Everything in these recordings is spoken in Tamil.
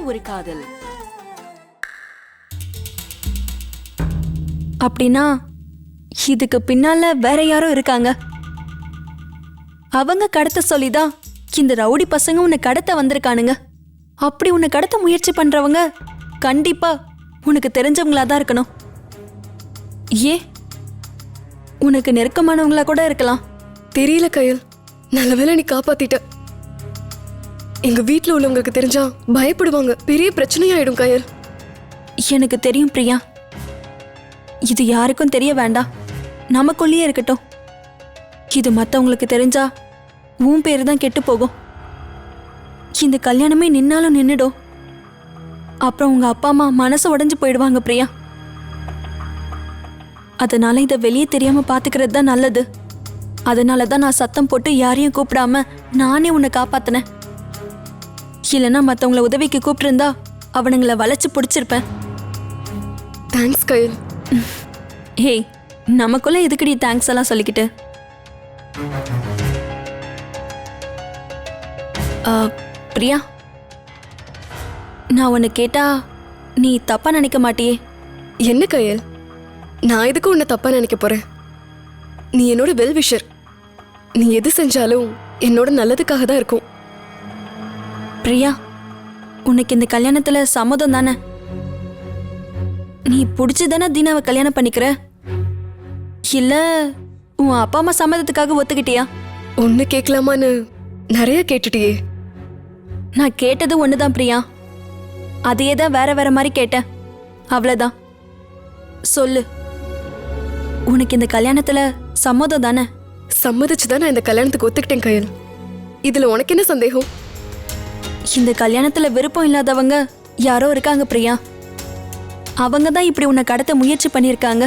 ஒரு காதல். அப்படின்னா இதுக்கு பின்னால வேற யாரோ இருக்காங்க. அவங்க கடத்த சொல்லிதான் இந்த ரவுடி பசங்க உன்னை கடத்த வந்திருக்கானுங்க. அப்படி உன்னை கடத்த முயற்சி பண்றவங்க கண்டிப்பா உனக்கு தெரிஞ்சவங்களா தான் இருக்கணும். உனக்கு நெருக்கமானவங்களா கூட இருக்கலாம். தெரியல கயல், நல்லவேளை நீ காப்பாத்திட்ட. எங்க வீட்டுல உள்ளவங்களுக்கு தெரிஞ்சா பயப்படுவாங்க, பெரிய பிரச்சனையாயிடும் கயல். எனக்கு தெரியும் பிரியா, இது யாருக்கும் தெரிய வேண்டாம், நமக்குள்ளேயே இருக்கட்டும். இது மற்றவங்களுக்கு தெரிஞ்சா உன் பேரு தான் கெட்டு போகும். இந்த கல்யாணமே நின்னாலும் நின்னுடும். அப்புறம் உங்க அப்பா அம்மா மனசு உடைஞ்சு போயிடுவாங்க பிரியா. அதனால இதை வெளியே தெரியாம பாத்துக்கிறது தான் நல்லது. அதனாலதான் நான் சத்தம் போட்டு யாரையும் கூப்பிடாம நானே உன்னை காப்பாத்தினேன். இல்லைன்னா மற்றவங்கள உதவிக்கு கூப்பிட்டு அவனுங்களை வளைச்சு பிடிச்சிருப்பேன். தேங்க்ஸ் கயல். ஹேய், நமக்குள்ள எதுக்குடி தேங்க்ஸ் எல்லாம் சொல்லிக்கிட்டு? பிரியா, நான் உன்னை கேட்டா நீ தப்பா நினைக்க மாட்டியே? என்ன கயல், நான் எதுக்கு உன்னை தப்பா நினைக்க போறேன்? நீ என்னோட வெல் விஷர். நீ எது செஞ்சாலும் என்னோட நல்லதுக்காக தான் இருக்கும். பிரியா, உனக்கு இந்த கல்யாணத்துல சம்மதம் தானே? நீ பிடிச்சதானே தீனாவை கல்யாணம் பண்ணிக்கிற? இல்ல உன் அப்பா அம்மா சம்மதத்துக்காக ஒத்துக்கிட்டியா? ஒன்னு கேட்கலாமான்னு நிறைய கேட்டுட்டியே. நான் கேட்டது ஒண்ணுதான் பிரியா, அதையே தான் வேற வேற மாதிரி கேட்டேன், அவ்வளவுதான். சொல்லு, உனக்கு இந்த கல்யாணத்துல சம்மதம் தானே? சம்மதிச்சுதான் நான் இந்த கல்யாணத்துக்கு ஒத்துக்கிட்டேன் கயல். இதுல உனக்கு என்ன சந்தேகம்? இந்த கல்யாணத்துல விருப்பம் இல்லாதவங்க யாரோ இருக்காங்க பிரியா. அவங்க தான் இப்படி உன்னை கடத்த முயற்சி பண்ணிருக்காங்க.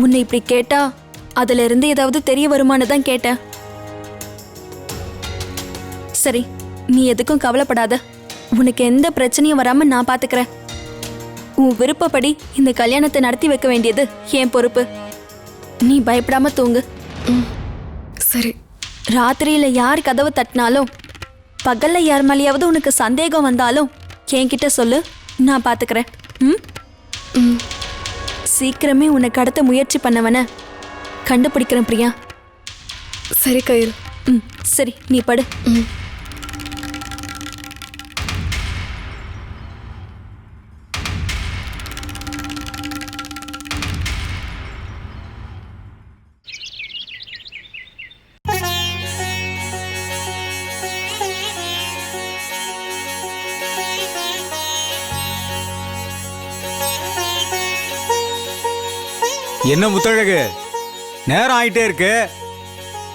உன்னை இப்படி கேட்டா அதுல இருந்து ஏதாவது தெரிய வருமானு தான் கேட்டேன். சரி, நீ எதுக்கும் கவலைப்படாத. உனக்கு எந்த பிரச்சனையும் வராம நான் பாத்துக்கிறேன். உன் விருப்பப்படி இந்த கல்யாணத்தை நடத்தி வைக்க வேண்டியது என் பொறுப்பு. நீ பயப்படாம தூங்கு. சரி. ராத்திரியில யார் கதவை தட்டினாலும், பகல்ல யார் மேலேயாவது உனக்கு சந்தேகம் வந்தாலும் என்கிட்ட சொல்லு, நான் பாத்துக்கிறேன். சீக்கிரமே உன்னை கடத்த முயற்சி பண்ணவன கண்டுபிடிக்கிறேன் பிரியா. சரி கயல். சரி, நீ படு. என்ன முத்தழகு, நேரம் ஆயிட்டே இருக்கு,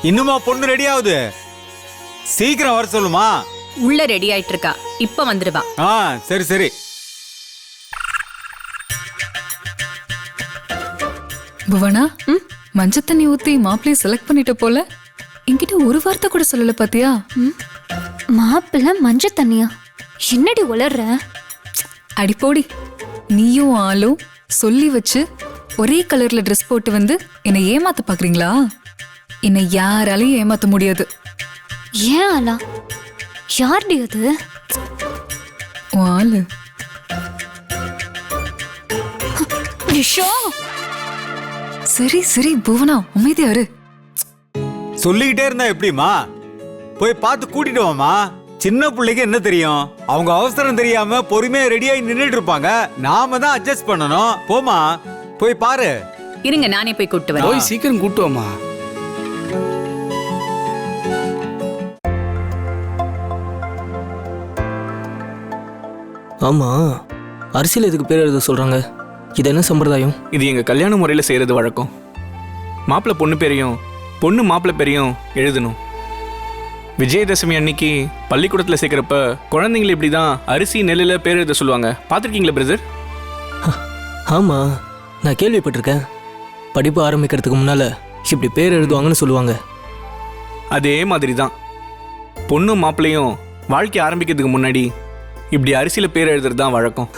இன்னுமா பொண்ணு ரெடி ஆகுது? சீக்கிரம் வர சொல்லுமா. உள்ள ரெடி ஆயிட்டு இருக்கா, இப்ப வந்துடுவா. சரி சரி. புவனா, மஞ்சள் தண்ணி ஊத்தி மாப்பிள்ளைய செலக்ட் பண்ணிட்ட போல. என்கிட்ட ஒரு வார்த்தை கூட சொல்லல பாத்தியா? மாப்பிள்ள மஞ்சள் தண்ணியா? என்னடி உளர்ற? அடிப்போடி, நீயும் ஆளும் சொல்லி வச்சு ஒரே கலர்ல ட்ரெஸ் போட்டு வந்து என்னை ஏமாத்த பாக்குறீங்களா? என்னை யாராலையும் ஏமாத்த முடியாது. ஏன் ஆளா? யார்டி அது? ஆளு சரி சரி புவனா, அமைதியாரு. சொல்லிக்கிட்டே இருந்தா எப்படிமா? போய் பார்த்து கூட்டிட்டு வாமா. சின்ன பிள்ளைக்கு என்ன தெரியும்? அவங்க அவசரம் தெரியாம பொறுமையா ரெடியாகி நின்றுட்டு இருப்பாங்க. நாம தான் அட்ஜஸ்ட் பண்ணணும். போமா, போய் பாரு. இருங்க, நானே போய் கூட்டு வரேன். போய் சீக்கிரம் கூட்டு வாமா. ஆமா, அரசியல் எதுக்கு பேர் எழுத சொல்றாங்க? இது என்ன சம்பிரதாயம்? இது எங்க கல்யாண முறையில செய்யறது வழக்கம். மாப்பிள்ளை பொண்ணு பேரையும் பொண்ணு மாப்பிள்ளை பேரையும் எழுதணும். விஜயதசமி அன்னைக்கு பள்ளிக்கூடத்தில் சேர்க்கிறப்ப குழந்தைங்களை இப்படி தான் அரிசி நெல்லில் பேர் எழுத சொல்லுவாங்க. பார்த்துருக்கீங்களா பிரதர்? ஆமாம், நான் கேள்விப்பட்டிருக்கேன். படிப்பு ஆரம்பிக்கிறதுக்கு முன்னால் இப்படி பேர் எழுதுவாங்கன்னு சொல்லுவாங்க. அதே மாதிரி தான் பொண்ணும் மாப்பிள்ளையும் வாழ்க்கை ஆரம்பிக்கிறதுக்கு முன்னாடி இப்படி அரிசியில் பேர் எழுதுறது தான் வழக்கம்.